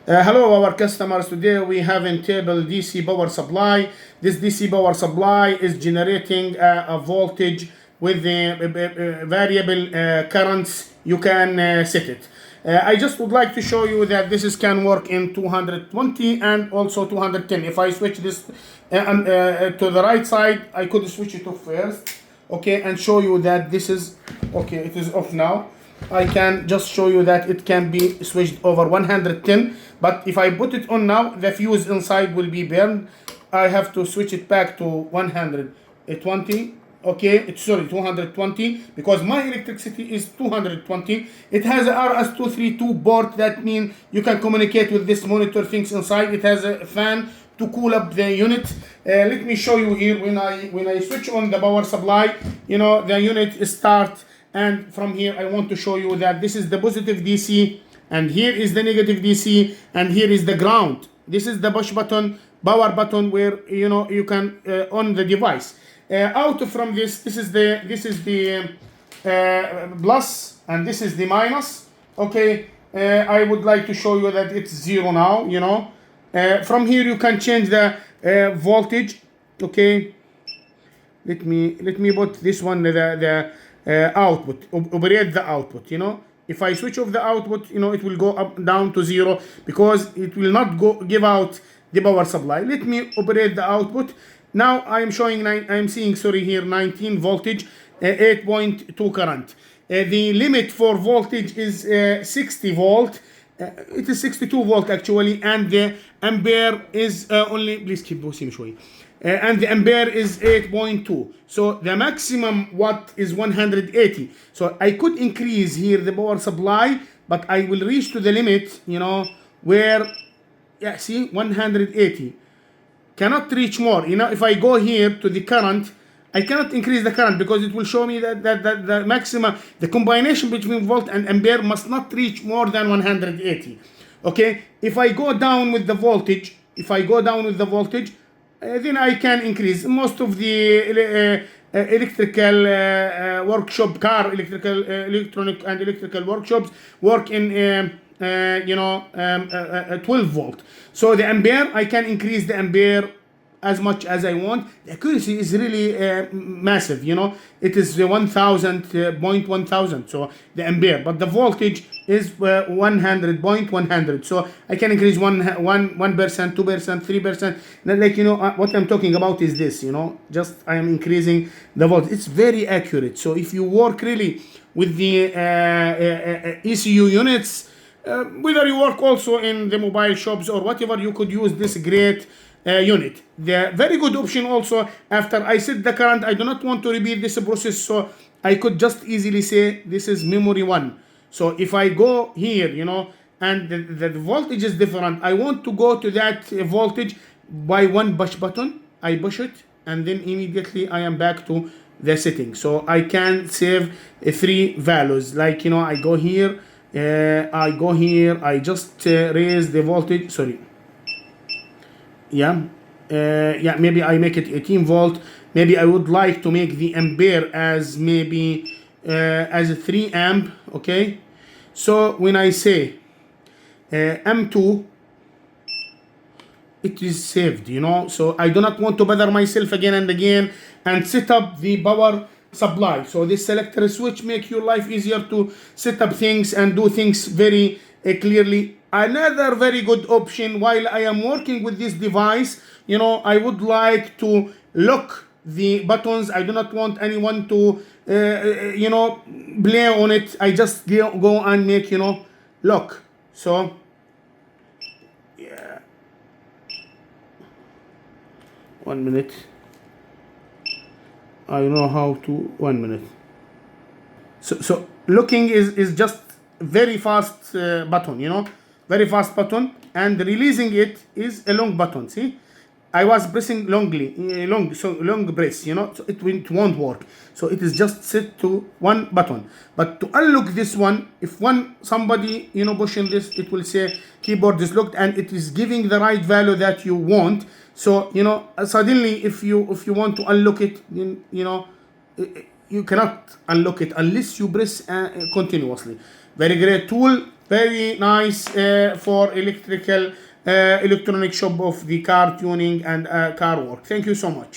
Hello our customers, today we have in table DC power supply. This DC power supply is generating a voltage with the variable currents. You can set it. I just would like to show you that this can work in 220 and also 210. If I switch this to the right side, I could switch it off first, okay, and show you that this is okay. It is off now. I can just show you that it can be switched over 110, but if I put it on now, the fuse inside will be burned. I have to switch it back to 120. Okay, it's sorry, 220, because my electricity is 220. It has a RS232 port. That means you can communicate with this monitor things inside. It has a fan to cool up the unit. Let me show you here. When I switch on the power supply, the unit start. And from here, I want to show you that this is the positive DC, and here is the negative DC, and here is the ground. This is the push button, power button, where you can on the device. Out from this is the plus, and this is the minus. Okay, I would like to show you that it's zero now. From here you can change the voltage. Okay, let me put this one the output, operate the output. If I switch off the output, it will go up down to zero, because it will not give out the power supply. Let me operate the output. Now I am seeing here 19 voltage, 8.2 current. The limit for voltage is 60 volt. It is 62 volt actually, and the ampere is only, please keep boosting شوي. And the ampere is 8.2. So the maximum watt is 180. So I could increase here the power supply, but I will reach to the limit, where, yeah, see, 180. Cannot reach more. If I go here to the current, I cannot increase the current, because it will show me that the maximum, the combination between volt and ampere must not reach more than 180. Okay, if I go down with the voltage, then I can increase. Most of the electrical workshop, electronic and electrical workshops work in 12 volt. So the ampere, I can increase the ampere as much as I want. The accuracy is really massive. It is 1,000. So the ampere, but the voltage is 100.100. So I can increase 1%, 2%, 3%. What I'm talking about is this. Just I am increasing the voltage. It's very accurate. So if you work really with the ECU units, whether you work also in the mobile shops or whatever, you could use this great unit. The very good option also, after I set the current, I do not want to repeat this process, so I could just easily say this is memory 1. So if I go here, and the voltage is different, I want to go to that voltage by one push button. I push it, and then immediately I am back to the setting. So I can save 3 values. Like, I go here, I just raise the voltage. Sorry. Maybe I make it 18 volt. Maybe I would like to make the ampere as maybe as a 3 amp. Okay, so when I say M2, it is saved. So I do not want to bother myself again and again and set up the power supply. So this selector switch make your life easier to set up things and do things very clearly. Another very good option, while I am working with this device, I would like to lock the buttons. I do not want anyone to play on it. I just go and make lock. So yeah, 1 minute. I know how to. 1 minute. So looking is just very fast button, very fast button, and releasing it is a long button. See, I was pressing long press, so it won't work. So it is just set to one button. But to unlock this one, if somebody pushing this, it will say keyboard is locked, and it is giving the right value that you want. So suddenly if you want to unlock it, then you cannot unlock it unless you press continuously. Very great tool. very nice for electronic shop of the car tuning and car work. Thank you so much.